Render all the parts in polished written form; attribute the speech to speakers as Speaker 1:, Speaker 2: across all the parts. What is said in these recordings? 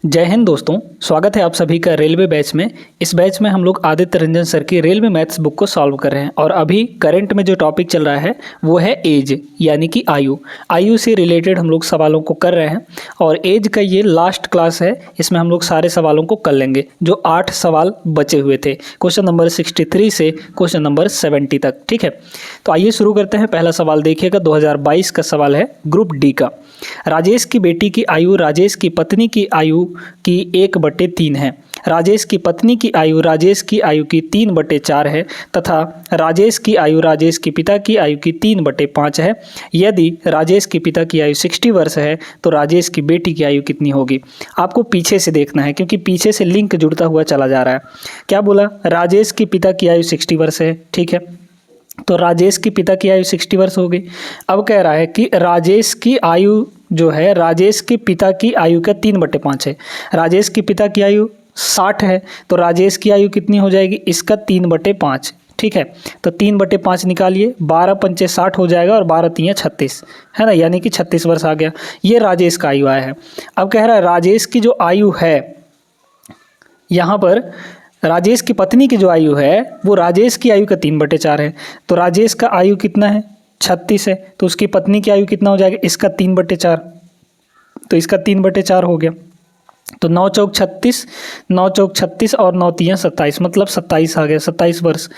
Speaker 1: जय हिंद दोस्तों, स्वागत है आप सभी का रेलवे बैच में। इस बैच में हम लोग आदित्य रंजन सर की रेलवे मैथ्स बुक को सॉल्व कर रहे हैं और अभी करंट में जो टॉपिक चल रहा है वो है एज, यानी कि आयु से रिलेटेड हम लोग सवालों को कर रहे हैं और एज का ये लास्ट क्लास है। इसमें हम लोग सारे सवालों को कर लेंगे। जो 8 सवाल बचे हुए थे क्वेश्चन नंबर 63 से क्वेश्चन नंबर 70 तक। ठीक है, तो आइए शुरू करते हैं। पहला सवाल देखिएगा, 2022 का सवाल है ग्रुप डी का। राजेश की बेटी की आयु राजेश की पत्नी की आयु की 1/3 है। राजेश की पत्नी की आयु राजेश की आयु की 3/4 है तथा राजेश की आयु राजेश की पिता की आयु की 3/5 है। यदि राजेश की पिता की आयु 60 वर्ष है तो राजेश की बेटी की आयु कितनी होगी? आपको पीछे से देखना है क्योंकि पीछे से लिंक जुड़ता हुआ चला जा रहा है। क्या बोला? राजेश की पिता की आयु 60 वर्ष है। ठीक है, तो राजेश की पिता की आयु 60 वर्ष हो गई। अब कह रहा है कि राजेश की आयु जो है राजेश के पिता की आयु का 3/5 है। राजेश की पिता की आयु 60 है तो राजेश की आयु कितनी हो जाएगी? इसका 3/5। ठीक है, तो 3/5 निकालिए, 12 पंचे 60 हो जाएगा और 12 तियाँ 36 है ना, यानी कि 36 वर्ष आ गया। ये राजेश का आयु आया है। अब कह रहा है राजेश की जो आयु है, यहाँ पर राजेश की पत्नी की जो आयु है वो राजेश की आयु का 3/4 है। तो राजेश का आयु कितना है? 36 है। तो उसकी पत्नी की आयु कितना हो जाएगा? इसका 3/4। तो इसका 3/4 हो गया। तो 9 चौक 36, 9 चौक 36 और 9 तियाँ 27, मतलब 27 आ गया, 27 वर्ष।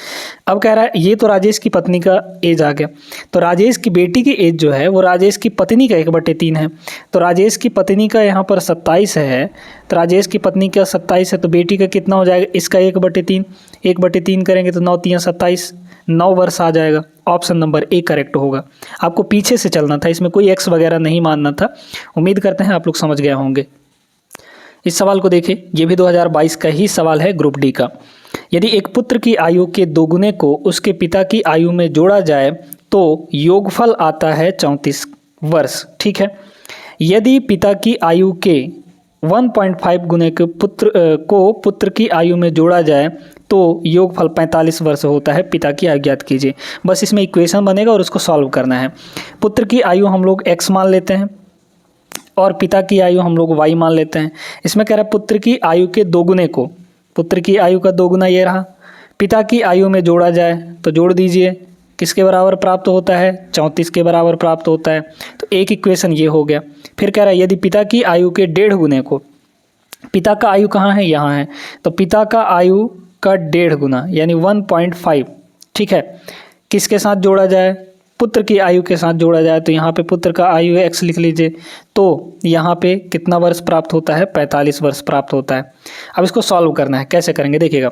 Speaker 1: अब कह रहा है ये तो राजेश की पत्नी का एज आ गया। तो राजेश की बेटी की एज जो है वो राजेश की पत्नी का 1/3 है। तो राजेश की पत्नी का यहाँ पर 27 है, तो राजेश की पत्नी का 27 है तो बेटी का कितना हो जाएगा? इसका 1/3। 1/3 करेंगे तो 9 तियाँ 27, 9 वर्ष आ जाएगा। ऑप्शन नंबर ए करेक्ट होगा। आपको पीछे से चलना था, इसमें कोई एक्स वगैरह नहीं मानना था। उम्मीद करते हैं आप लोग समझ गए होंगे। इस सवाल को देखिए, ये भी 2022 का ही सवाल है ग्रुप डी का। यदि एक पुत्र की आयु के दोगुने को उसके पिता की आयु में जोड़ा जाए तो योगफल आता है 34 वर्ष। ठीक है, यदि पिता की आयु के 1.5 गुने के पुत्र की आयु में जोड़ा जाए तो योगफल 45 वर्ष होता है। पिता की आयु ज्ञात कीजिए। बस इसमें इक्वेशन बनेगा और उसको सॉल्व करना है। पुत्र की आयु हम लोग x मान लेते हैं और पिता की आयु हम लोग y मान लेते हैं। इसमें कह रहा है पुत्र की आयु के दोगुने को, पुत्र की आयु का दोगुना ये रहा, पिता की आयु में जोड़ा जाए तो जोड़ दीजिए, किसके बराबर प्राप्त होता है? 34 के बराबर प्राप्त होता है। तो एक इक्वेशन ये हो गया। फिर कह रहा है यदि पिता की आयु के 1.5 गुने को, पिता का आयु कहाँ है? यहाँ है, तो पिता का आयु का 1.5 गुना यानी 1.5, ठीक है, किसके साथ जोड़ा जाए? पुत्र की आयु के साथ जोड़ा जाए। तो यहाँ पे पुत्र का आयु है x लिख लीजिए, तो यहाँ पे कितना वर्ष प्राप्त होता है? 45 वर्ष प्राप्त होता है। अब इसको सॉल्व करना है। कैसे करेंगे देखिएगा,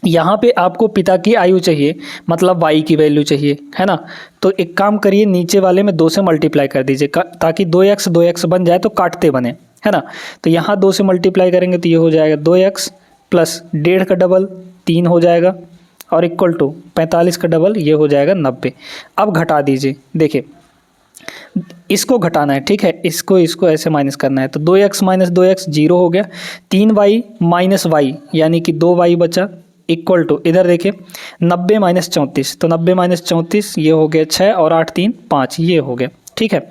Speaker 1: यहाँ पे आपको पिता की आयु चाहिए, मतलब y की वैल्यू चाहिए, है ना। तो एक काम करिए, नीचे वाले में 2 से मल्टीप्लाई कर दीजिए ताकि 2x बन जाए तो काटते बने, है ना। तो यहाँ 2 से मल्टीप्लाई करेंगे तो ये हो जाएगा 2x प्लस 1.5 का डबल 3 हो जाएगा और इक्वल टू 45 का डबल ये हो जाएगा 90। अब घटा दीजिए, देखिए इसको घटाना है, ठीक है, इसको ऐसे माइनस करना है। तो 2x माइनस 2x 0 हो गया, 3y माइनस y यानी कि 2y बचा, इक्वल टू इधर देखिए 90 माइनस 34, तो 90 माइनस 34 ये हो गया 6 और 8 3 5 ये हो गया। ठीक है,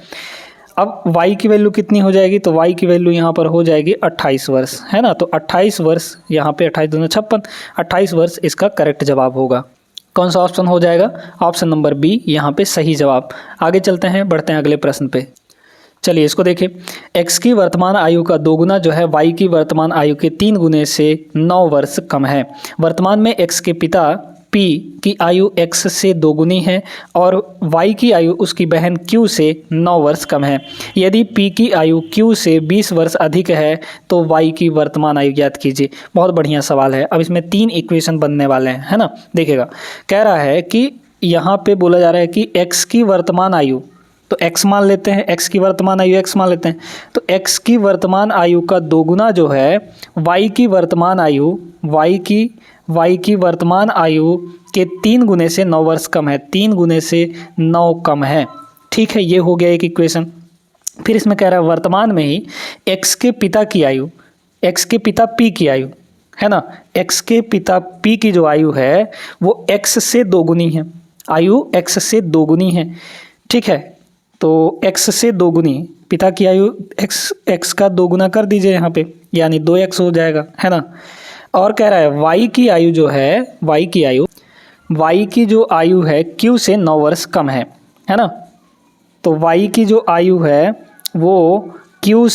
Speaker 1: अब y की वैल्यू कितनी हो जाएगी? तो y की वैल्यू यहाँ पर हो जाएगी 28 वर्ष, है ना। तो 28 वर्ष, यहाँ पे 28 दूना 56, 28 वर्ष इसका करेक्ट जवाब होगा। कौन सा ऑप्शन हो जाएगा? ऑप्शन नंबर बी यहाँ पे सही जवाब। आगे चलते हैं, बढ़ते हैं अगले प्रश्न पे। चलिए इसको देखिए, x की वर्तमान आयु का दोगुना जो है y की वर्तमान आयु के 3 गुने से 9 वर्ष कम है। वर्तमान में x के पिता p की आयु x से दोगुनी है और y की आयु उसकी बहन q से 9 वर्ष कम है। यदि p की आयु q से 20 वर्ष अधिक है तो y की वर्तमान आयु ज्ञात कीजिए। बहुत बढ़िया सवाल है। अब इसमें 3 इक्वेशन बनने वाले हैं, है ना। देखिएगा, कह रहा है कि यहाँ पे बोला जा रहा है कि x की वर्तमान आयु, तो x मान लेते हैं, x की वर्तमान आयु x मान लेते हैं। तो x की वर्तमान आयु का दोगुना जो है y की वर्तमान आयु, y की वर्तमान आयु के 3 गुने से 9 वर्ष कम है, 3 गुने से 9 कम है। ठीक है, ये हो गया एक इक्वेशन। फिर इसमें कह रहा है वर्तमान में ही x के पिता की आयु, x के पिता p की आयु, है ना, x के पिता p की जो आयु है वो x से दोगुनी है, आयु x से दोगुनी है। ठीक है, तो x से दोगुनी, पिता की आयु x का दोगुना कर दीजिए यहाँ पे, यानी 2x हो जाएगा, है ना। और कह रहा है y की आयु जो है, y की जो आयु है q से 9 वर्ष कम है ना। तो y की जो आयु है वो q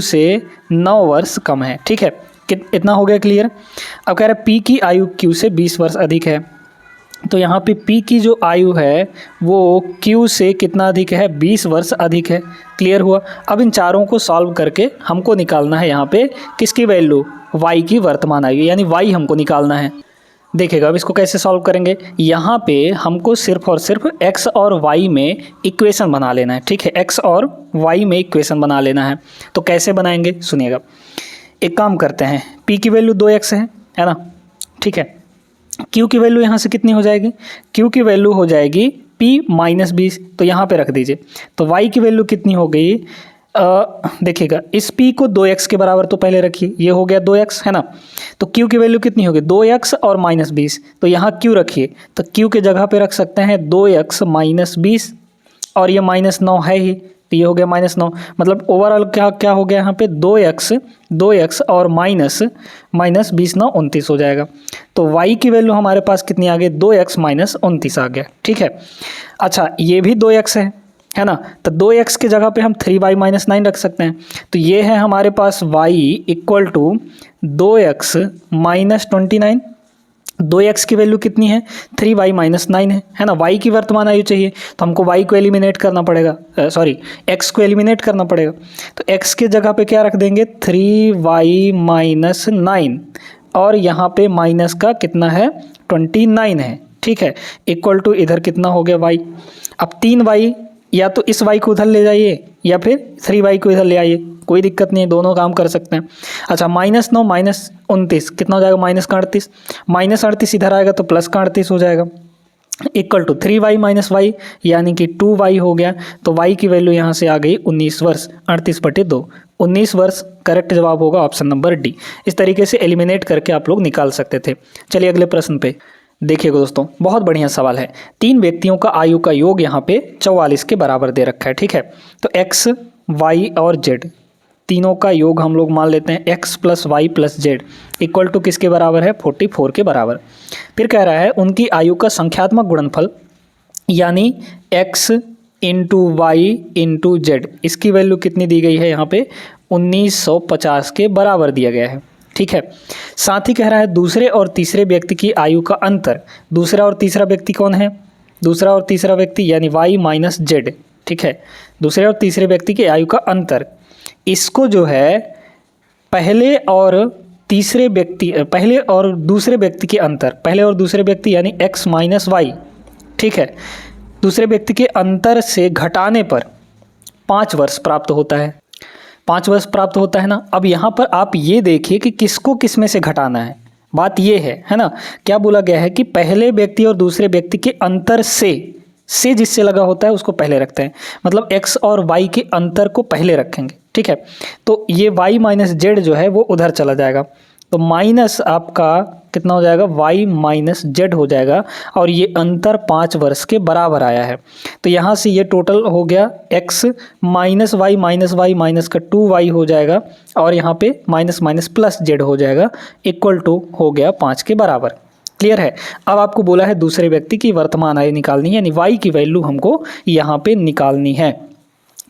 Speaker 1: से 9 वर्ष कम है, ठीक है। इतना हो गया क्लियर। अब कह रहा है p की आयु q से 20 वर्ष अधिक है। तो यहाँ पे p की जो आयु है वो q से कितना अधिक है, 20 वर्ष अधिक है। क्लियर हुआ। अब इन चारों को सॉल्व करके हमको निकालना है यहाँ पे किसकी वैल्यू, y की वर्तमान आयु, यानी y हमको निकालना है। देखिएगा अब इसको कैसे सॉल्व करेंगे। यहाँ पे हमको सिर्फ और सिर्फ x और y में इक्वेशन बना लेना है, ठीक है। x और y में इक्वेशन बना लेना है। तो कैसे बनाएंगे सुनिएगा। एक काम करते हैं, p की वैल्यू 2x है ना, ठीक है। q की वैल्यू यहाँ से कितनी हो जाएगी, q की वैल्यू हो जाएगी p माइनस 20, तो यहाँ पे रख दीजिए। तो y की वैल्यू कितनी हो गई, देखिएगा इस p को 2x के बराबर तो पहले रखिए, ये हो गया 2x, है ना। तो q की वैल्यू कितनी होगी, 2x और माइनस 20, तो यहाँ q रखिए। तो q के जगह पे रख सकते हैं 2x माइनस 20, और ये माइनस 9 है ही, तो ये हो गया माइनस 9। मतलब ओवरऑल क्या हो गया यहाँ पे, 2x और माइनस 20 9 29 हो जाएगा। तो y की वैल्यू हमारे पास कितनी आ गई, 2x माइनस 29 आ गया, ठीक है। अच्छा ये भी 2x है ना। तो 2x की जगह पे हम 3y माइनस 9 रख सकते हैं। तो ये है हमारे पास y equal to 2x minus 29। 2x की वैल्यू कितनी है, 3y माइनस 9 है ना। y की वर्तमान आयु चाहिए तो हमको y को एलिमिनेट करना पड़ेगा, x को एलिमिनेट करना पड़ेगा। तो x के जगह पे क्या रख देंगे, 3y माइनस 9, और यहाँ पे माइनस का कितना है, 29 है, ठीक है। इक्वल टू इधर कितना हो गया y। अब 3y, या तो इस y को उधर ले जाइए या फिर 3y को इधर ले आइए, कोई दिक्कत नहीं है, दोनों काम कर सकते हैं। अच्छा माइनस 9 माइनस 29 कितना हो जाएगा, माइनस का 38, माइनस 38 इधर आएगा तो प्लस का 38 हो जाएगा। Equal to 3y minus y यानी कि 2y हो गया। तो y की वैल्यू यहाँ से आ गई 19 वर्ष, 38/2, 19 वर्ष करेक्ट जवाब होगा ऑप्शन नंबर डी। इस तरीके से एलिमिनेट करके आप लोग निकाल सकते थे। चलिए अगले प्रश्न पे देखिएगा दोस्तों, बहुत बढ़िया सवाल है। 3 व्यक्तियों का आयु का योग यहाँ पे 44 के बराबर दे रखा है, ठीक है। तो x, y और z तीनों का योग हम लोग मान लेते हैं x plus Y plus Z equal to किसके बराबर है, 44 के बराबर। फिर कह रहा है उनकी आयु का संख्यात्मक गुणनफल यानी x into Y into Z, इसकी वैल्यू कितनी दी गई है यहाँ पे, 1950 के बराबर दिया गया है, ठीक है। साथ ही कह रहा है दूसरे और तीसरे व्यक्ति की आयु का अंतर, दूसरा और तीसरा व्यक्ति कौन है, दूसरा और तीसरा व्यक्ति यानी y माइनस जेड, ठीक है। दूसरे और तीसरे व्यक्ति की आयु का अंतर, इसको जो है पहले और दूसरे व्यक्ति के अंतर, पहले और दूसरे व्यक्ति यानी x माइनस वाई, ठीक है, दूसरे व्यक्ति के अंतर से घटाने पर 5 वर्ष प्राप्त होता है, 5 वर्ष प्राप्त होता है ना। अब यहाँ पर आप ये देखिए कि किसको किस में से घटाना है, बात ये है ना। क्या बोला गया है कि पहले व्यक्ति और दूसरे व्यक्ति के अंतर से जिससे लगा होता है उसको पहले रखते हैं, मतलब x और y के अंतर को पहले रखेंगे, ठीक है। तो ये y माइनस जेड जो है वो उधर चला जाएगा, तो माइनस आपका कितना हो जाएगा, y माइनस जेड हो जाएगा, और ये अंतर 5 वर्ष के बराबर आया है। तो यहाँ से ये टोटल हो गया x माइनस वाई माइनस का 2y हो जाएगा, और यहाँ पे माइनस माइनस प्लस जेड हो जाएगा, इक्वल टू हो गया 5 के बराबर। क्लियर है। अब आपको बोला है दूसरे व्यक्ति की वर्तमान आयु निकालनी है, यानी y की वैल्यू हमको यहाँ पे निकालनी है,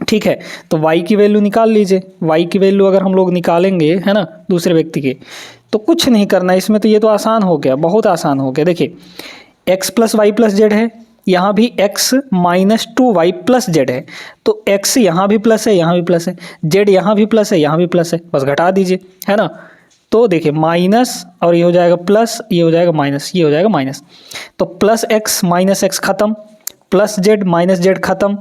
Speaker 1: ठीक है। तो y की वैल्यू निकाल लीजिए। y की वैल्यू अगर हम लोग निकालेंगे, है ना, दूसरे व्यक्ति के, तो कुछ नहीं करना इसमें, तो ये तो आसान हो गया, बहुत आसान हो गया। देखिए x plus Y plus Z है, यहाँ भी x minus 2y plus Z है, तो x यहाँ भी प्लस है, यहाँ भी प्लस है, जेड यहाँ भी प्लस है, यहाँ भी प्लस है, बस घटा दीजिए, है ना। तो देखिए माइनस और ये हो जाएगा प्लस, ये हो जाएगा माइनस, ये हो जाएगा माइनस, तो प्लस x माइनस x खत्म, प्लस जेड माइनस जेड खत्म,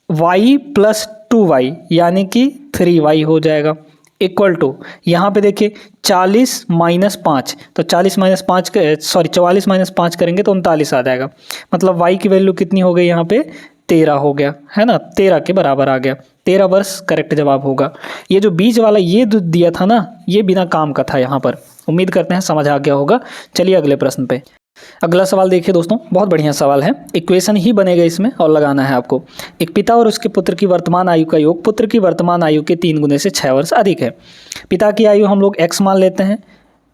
Speaker 1: y प्लस 2y यानी कि 3y हो जाएगा, इक्वल टू यहाँ पे देखिए 40 माइनस 5, तो 44 माइनस 5 करेंगे तो 39 आ जाएगा, मतलब y की वैल्यू कितनी हो गई यहाँ पे, 13 हो गया, है ना, 13 के बराबर आ गया। 13 वर्ष करेक्ट जवाब होगा। ये जो बीच वाला ये दिया था ना, ये बिना काम का था यहाँ पर। उम्मीद करते हैं समझ आ गया होगा। चलिए अगले प्रश्न पे। अगला सवाल देखिए दोस्तों, बहुत बढ़िया सवाल है। इक्वेशन ही बनेगा इसमें और लगाना है आपको। एक पिता और उसके पुत्र की वर्तमान आयु का योग पुत्र की वर्तमान आयु के 3 गुने से 6 वर्ष अधिक है। पिता की आयु हम लोग x मान लेते हैं,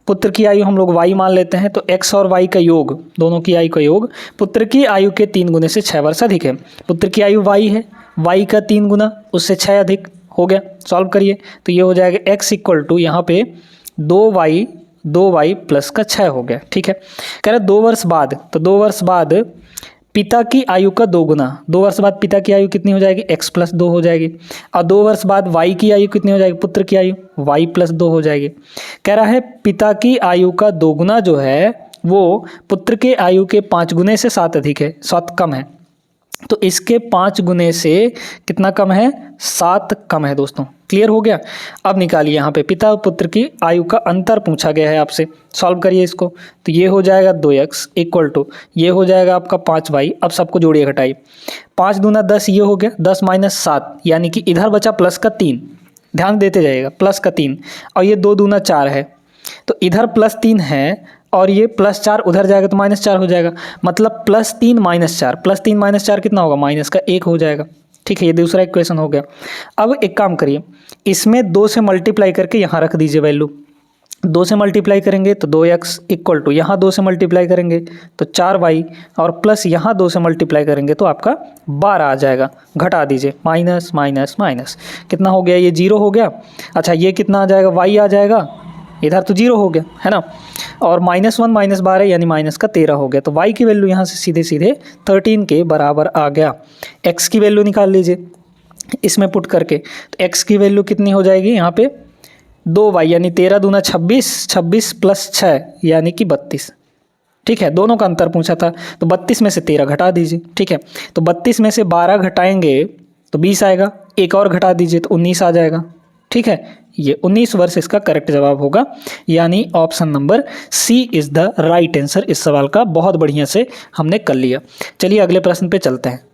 Speaker 1: पुत्र की आयु हम लोग y मान लेते हैं। तो x और y का योग, दोनों की आयु का योग पुत्र की आयु के 3 गुने से 6 वर्ष अधिक है। पुत्र की आयु y है, y का 3 गुना उससे 6 अधिक हो गया। सॉल्व करिए तो ये हो जाएगा x इक्वल टू यहाँ पे 2y प्लस का 6 हो गया। ठीक है, कह रहा 2 वर्ष बाद, तो 2 वर्ष बाद पिता की आयु का 2 गुना, 2 वर्ष बाद पिता की आयु कितनी हो जाएगी, x प्लस 2 हो जाएगी। और 2 वर्ष बाद y की आयु कितनी हो जाएगी, पुत्र की आयु y प्लस 2 हो जाएगी। कह रहा है पिता की आयु का 2 गुना जो है वो पुत्र के आयु के 5 गुने से 7 अधिक है, 7 कम है। तो इसके 5 गुने से कितना कम है, 7 कम है दोस्तों। क्लियर हो गया। अब निकालिए यहाँ पे पिता और पुत्र की आयु का अंतर पूछा गया है आपसे। सॉल्व करिए इसको, तो ये हो जाएगा 2x इक्वल टू ये हो जाएगा आपका 5y। अब सबको जोड़िए घटाइए, 5 दूना 10 ये हो गया, 10 माइनस 7 यानी कि इधर बचा प्लस का 3, ध्यान देते जाइएगा, प्लस का 3। और ये 2 दूना 4 है, तो इधर प्लस 3 है और ये प्लस 4 उधर जाएगा तो माइनस 4 हो जाएगा। मतलब प्लस 3 माइनस 4, प्लस 3 माइनस 4 कितना होगा, माइनस का 1 हो जाएगा। ठीक है, ये दूसरा इक्वेशन हो गया। अब एक काम करिए, इसमें 2 से मल्टीप्लाई करके यहाँ रख दीजिए वैल्यू। 2 से मल्टीप्लाई करेंगे तो 2x इक्वल टू यहाँ 2 से मल्टीप्लाई करेंगे तो 4y और प्लस यहाँ 2 से मल्टीप्लाई करेंगे तो आपका 12 आ जाएगा। घटा दीजिए, माइनस माइनस माइनस कितना हो गया, ये 0 हो गया। अच्छा ये कितना आ जाएगा, y आ जाएगा, इधर तो 0 हो गया है ना, और -1 माइनस 12 यानी माइनस का 13 हो गया। तो y की वैल्यू यहाँ से सीधे सीधे 13 के बराबर आ गया। x की वैल्यू निकाल लीजिए इसमें पुट करके, तो x की वैल्यू कितनी हो जाएगी यहाँ पे 2y यानी 13 दूना 26, 26 प्लस 6 यानी कि 32। ठीक है, दोनों का अंतर पूछा था, तो 32 में से 13 घटा दीजिए। ठीक है, तो 32 में से 12 घटाएंगे तो 20 आएगा, एक और घटा दीजिए तो 19 आ जाएगा। ठीक है, ये 19 वर्ष इसका करेक्ट जवाब होगा, यानी option number C is the right answer इस सवाल का। बहुत बढ़िया से हमने कर लिया। चलिए अगले प्रश्न पे चलते हैं।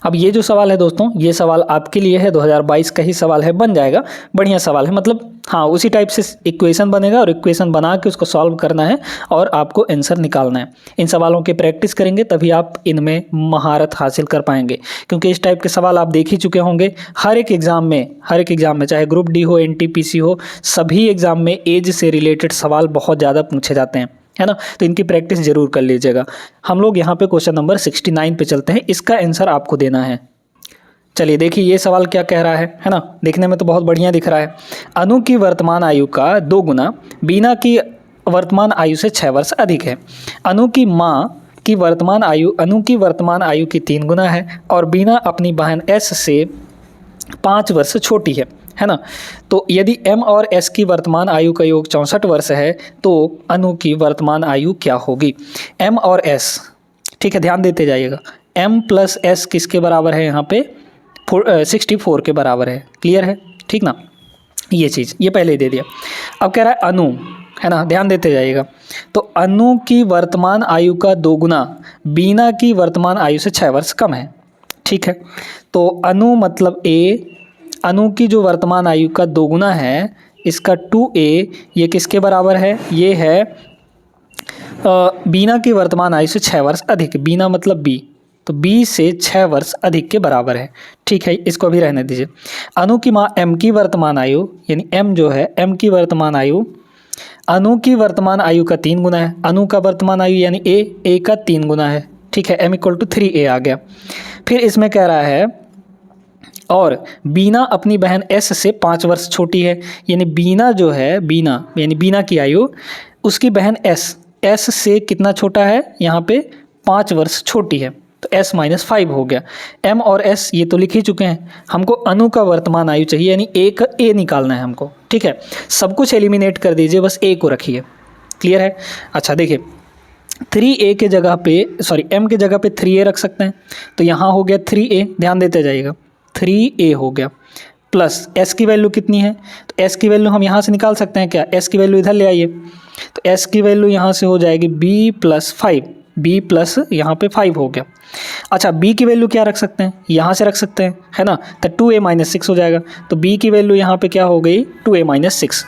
Speaker 1: अब ये जो सवाल है दोस्तों, ये सवाल आपके लिए है, 2022 का ही सवाल है, बन जाएगा, बढ़िया सवाल है। मतलब हाँ, उसी टाइप से इक्वेशन बनेगा और इक्वेशन बना के उसको सॉल्व करना है और आपको आंसर निकालना है। इन सवालों की प्रैक्टिस करेंगे तभी आप इनमें महारत हासिल कर पाएंगे, क्योंकि इस टाइप के सवाल आप देख ही चुके होंगे। हर एक एग्ज़ाम में चाहे ग्रुप डी हो, NTPC हो, सभी एग्ज़ाम में एज से रिलेटेड सवाल बहुत ज़्यादा पूछे जाते हैं, है ना। तो इनकी प्रैक्टिस जरूर कर लीजिएगा। हम लोग यहाँ पे क्वेश्चन नंबर 69 पे चलते हैं, इसका आंसर आपको देना है। चलिए देखिए ये सवाल क्या कह रहा है ना, देखने में तो बहुत बढ़िया दिख रहा है। अनु की वर्तमान आयु का 2 गुना बीना की वर्तमान आयु से 6 वर्ष अधिक है। अनु की माँ की वर्तमान आयु अनु की वर्तमान आयु की 3 गुना है और बीना अपनी बहन S से 5 वर्ष छोटी है ना। तो यदि M और S की वर्तमान आयु का योग 64 वर्ष है तो अनु की वर्तमान आयु क्या होगी। M और S, ठीक है, ध्यान देते जाइएगा। M प्लस S किसके बराबर है, यहाँ पे 64 के बराबर है। क्लियर है, ठीक ना, ये चीज़ ये पहले ही दे दिया। अब कह रहा है अनु, है ना, ध्यान देते जाइएगा। तो अनु की वर्तमान आयु का 2 गुना बीना की वर्तमान आयु से 6 वर्ष कम है। ठीक है, तो अनु मतलब A, अनु की जो वर्तमान आयु का 2 गुना है, इसका 2A, ये किसके बराबर है, ये है बीना की वर्तमान आयु से 6 वर्ष अधिक। बीना मतलब B, तो B से 6 वर्ष अधिक के बराबर है। ठीक है, इसको भी रहने दीजिए। अनु की माँ M की वर्तमान आयु, यानी M जो है M की वर्तमान आयु अनु की वर्तमान आयु का 3 गुना है। अनु का वर्तमान आयु यानी A का 3 गुना है। ठीक है, M इक्वल टू 3A आ गया। फिर इसमें कह रहा है और बीना अपनी बहन S से 5 वर्ष छोटी है, यानी बीना जो है, बीना यानी बीना की आयु, उसकी बहन S से कितना छोटा है, यहाँ पे 5 वर्ष छोटी है, तो S माइनस 5 हो गया। M और S ये तो लिख ही चुके हैं, हमको अनु का वर्तमान आयु चाहिए, यानी A का A निकालना है हमको। ठीक है, सब कुछ एलिमिनेट कर दीजिए, बस A को रखिए। क्लियर है। अच्छा देखिए 3A के जगह पे, सॉरी M के जगह पे 3A रख सकते हैं, तो यहाँ हो गया 3A, ध्यान देते जाइएगा, 3A हो गया। प्लस S की वैल्यू कितनी है, तो S की वैल्यू हम यहाँ से निकाल सकते हैं क्या, S की वैल्यू इधर ले आइए, तो S की वैल्यू यहाँ से हो जाएगी B प्लस 5, B प्लस यहाँ पे 5 हो गया। अच्छा B की वैल्यू क्या रख सकते हैं, यहाँ से रख सकते हैं, है ना, तो 2A माइनस 6 हो जाएगा। तो B की वैल्यू यहाँ पे क्या हो गई, 2A माइनस 6।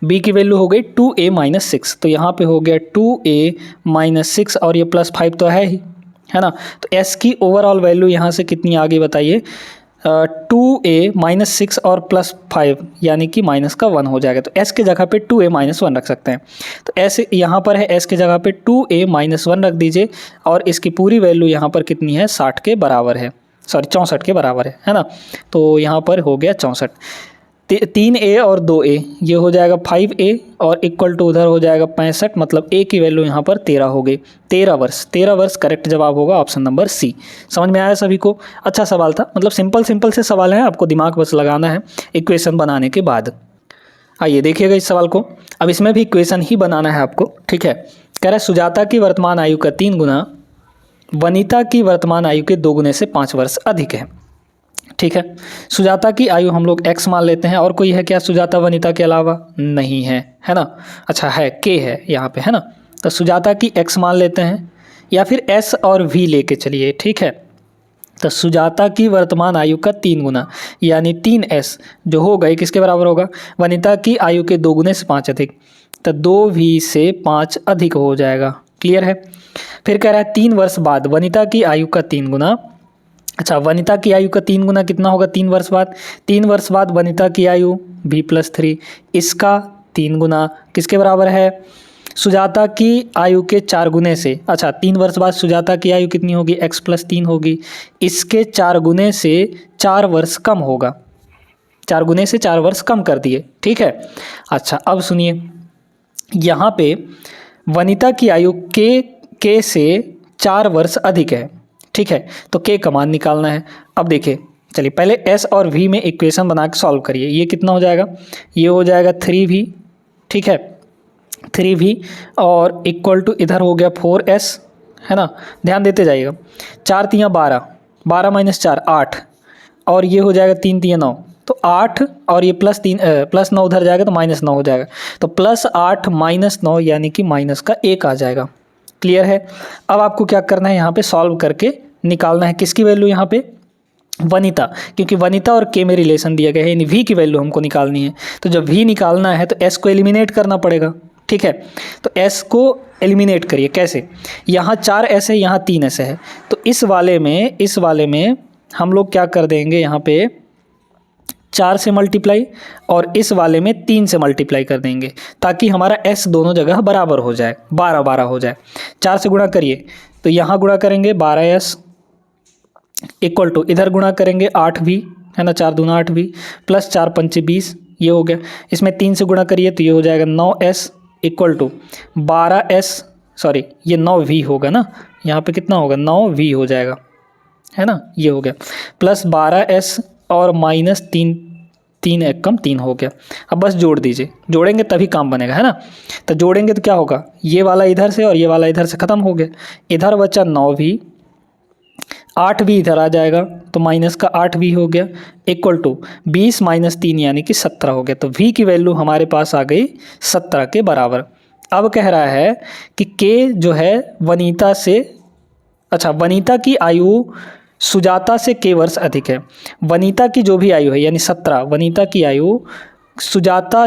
Speaker 1: बी की वैल्यू हो गई 2a-6, तो यहाँ पे हो गया 2a-6 और ये +5 तो है ही, है ना। तो s की ओवरऑल वैल्यू यहाँ से कितनी आ गई बताइए, 2a-6 और +5 यानी कि -1 हो जाएगा। तो s के जगह पे 2a-1 रख सकते हैं। तो s यहाँ पर है, s के जगह पे 2a-1 रख दीजिए और इसकी पूरी वैल्यू यहाँ पर कितनी है, 60 के बराबर है, सॉरी 64 के बराबर है ना। तो यहाँ पर हो गया 64। 3a और 2a ये हो जाएगा 5a और इक्वल टू उधर हो जाएगा 65, मतलब a की वैल्यू यहाँ पर 13 हो गई। 13 वर्ष करेक्ट जवाब होगा ऑप्शन नंबर सी। समझ में आया सभी को? अच्छा सवाल था, मतलब सिंपल से सवाल है, आपको दिमाग बस लगाना है इक्वेशन बनाने के बाद। आइए देखिएगा इस सवाल को। अब इसमें भी इक्वेशन ही बनाना है आपको, ठीक है। कह रहा है सुजाता की वर्तमान आयु का 3 गुना वनिता की वर्तमान आयु के 2 गुने से 5 वर्ष अधिक है, ठीक है। सुजाता की आयु हम लोग x मान लेते हैं, और कोई है क्या सुजाता वनिता के अलावा? नहीं है, है ना। अच्छा है, k है यहाँ पे, है ना। तो सुजाता की x मान लेते हैं, या फिर s और v लेके चलिए, ठीक है। तो सुजाता की वर्तमान आयु का 3 गुना यानी 3s जो होगा ये किसके बराबर होगा, वनिता की आयु के 2 गुने से 5 अधिक, तो 2v से 5 अधिक हो जाएगा। क्लियर है। फिर कह रहा है 3 वर्ष बाद वनिता की आयु का 3 गुना। अच्छा, वनिता की आयु का 3 गुना कितना होगा 3 वर्ष बाद? 3 वर्ष बाद वनिता की आयु v+3, इसका 3 गुना किसके बराबर है, सुजाता की आयु के 4 गुने से। अच्छा, 3 वर्ष बाद सुजाता की आयु कितनी होगी, x+3 होगी, इसके 4 गुने से 4 वर्ष कम होगा, 4 गुने से 4 वर्ष कम कर दिए, ठीक है। अच्छा अब सुनिए, यहाँ पे वनिता की आयु के से 4 वर्ष अधिक है, ठीक है। तो k का मान निकालना है। अब देखिए, चलिए पहले s और v में इक्वेशन बना के सॉल्व करिए। ये कितना हो जाएगा, ये हो जाएगा 3v, ठीक है, 3v और इक्वल टू इधर हो गया 4s, है ना। ध्यान देते जाइएगा, 4 तियाँ 12, 12 - 4 8, और ये हो जाएगा 3 तियाँ 9, तो 8 और ये +9 उधर जाएगा तो -9 हो जाएगा, तो +8 - 9 यानी कि माइनस का 1 आ जाएगा। क्लियर है। अब आपको क्या करना है, यहाँ पे सॉल्व करके निकालना है किसकी वैल्यू, यहाँ पे वनिता, क्योंकि वनिता और के में रिलेशन दिया गया है, यानी v की वैल्यू हमको निकालनी है। तो जब v निकालना है तो s को एलिमिनेट करना पड़ेगा, ठीक है। तो s को एलिमिनेट करिए, कैसे, यहाँ 4s है, यहाँ 3s है, तो इस वाले में हम लोग क्या कर देंगे, यहाँ पे 4 से मल्टीप्लाई और इस वाले में 3 से मल्टीप्लाई कर देंगे, ताकि हमारा s दोनों जगह बराबर हो जाए, 12 हो जाए। 4 से गुणा करिए तो यहाँ गुणा करेंगे 12s इक्वल टू इधर गुणा करेंगे 8v, है ना, 4 दूना 8v प्लस 4 पंचे 20, ये हो गया। इसमें 3 से गुणा करिए तो ये हो जाएगा 9s equal to 12s, sorry ये 9v होगा ना, यहाँ पे कितना होगा 9v हो जाएगा, है ना, ये हो गया, प्लस 12s और -3, 3 1 कम 3 हो गया। अब बस जोड़ दीजिए, जोड़ेंगे तभी काम बनेगा, है ना। तो जोड़ेंगे तो क्या होगा, ये वाला इधर से और ये वाला इधर से ख़त्म हो गया, इधर बचा 9v, 8v इधर आ जाएगा तो माइनस का 8v हो गया, इक्वल टू 20 - 3 यानी कि 17 हो गया। तो v की वैल्यू हमारे पास आ गई 17 के बराबर। अब कह रहा है कि k जो है वनिता से, अच्छा वनिता की आयु सुजाता से k वर्ष अधिक है। वनिता की जो भी आयु है यानी 17, वनिता की आयु सुजाता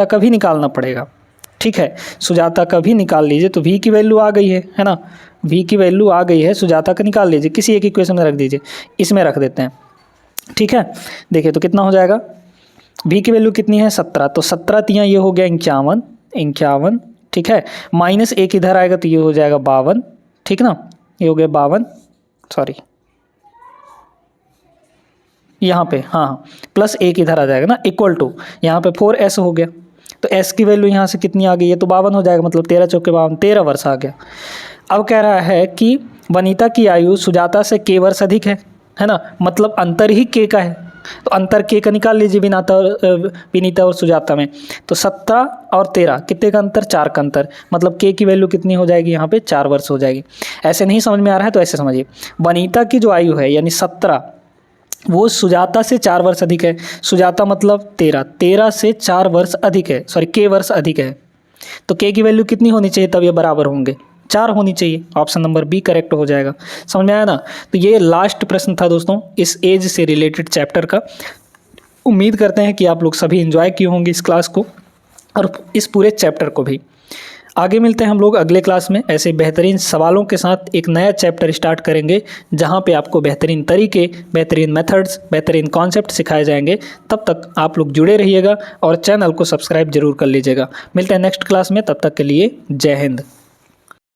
Speaker 1: का भी निकालना पड़ेगा, ठीक है, सुजाता का भी निकाल लीजिए। तो v की वैल्यू आ गई है ना, v की वैल्यू आ गई है, सुजाता का निकाल लीजिए, किसी एक इक्वेशन में रख दीजिए, इसमें रख देते हैं, ठीक है। देखिए तो कितना हो जाएगा, v की वैल्यू कितनी है 17, तो 17 तियाँ ये हो गया 51, ठीक है, -1 इधर आएगा तो ये हो जाएगा 52, ठीक ना, ये हो गया 52, सॉरी यहाँ पे हाँ प्लस 1 इधर आ जाएगा ना, इक्वल टू यहाँ पे 4s हो गया। तो s की वैल्यू यहाँ से कितनी आ गई है, तो 52 हो जाएगा, मतलब 13 चौके 52, 13 वर्ष आ गया। अब कह रहा है कि वनिता की आयु सुजाता से k वर्ष अधिक है ना, मतलब अंतर ही k का है, तो अंतर k का निकाल लीजिए विनीता और सुजाता में। तो 17 और 13 कितने का अंतर, 4 का अंतर, मतलब k की वैल्यू कितनी हो जाएगी, यहाँ पे 4 वर्ष हो जाएगी। ऐसे नहीं समझ में आ रहा है तो ऐसे समझिए, वनिता की जो आयु है यानी 17 वो सुजाता से 4 वर्ष अधिक है, सुजाता मतलब 13 से 4 वर्ष अधिक है, सॉरी k वर्ष अधिक है। तो k की वैल्यू कितनी होनी चाहिए तब ये बराबर होंगे, 4 होनी चाहिए। ऑप्शन नंबर बी करेक्ट हो जाएगा। समझ में आया ना। तो ये लास्ट प्रश्न था दोस्तों इस एज से रिलेटेड चैप्टर का। उम्मीद करते हैं कि आप लोग सभी एंजॉय किए होंगे इस क्लास को और इस पूरे चैप्टर को भी। आगे मिलते हैं हम लोग अगले क्लास में ऐसे बेहतरीन सवालों के साथ। एक नया चैप्टर स्टार्ट करेंगे जहां पे आपको बेहतरीन तरीके, बेहतरीन मेथड्स, बेहतरीन कॉन्सेप्ट सिखाए जाएंगे। तब तक आप लोग जुड़े रहिएगा और चैनल को सब्सक्राइब जरूर कर लीजिएगा। मिलते हैं नेक्स्ट क्लास में, तब तक के लिए जय हिंद।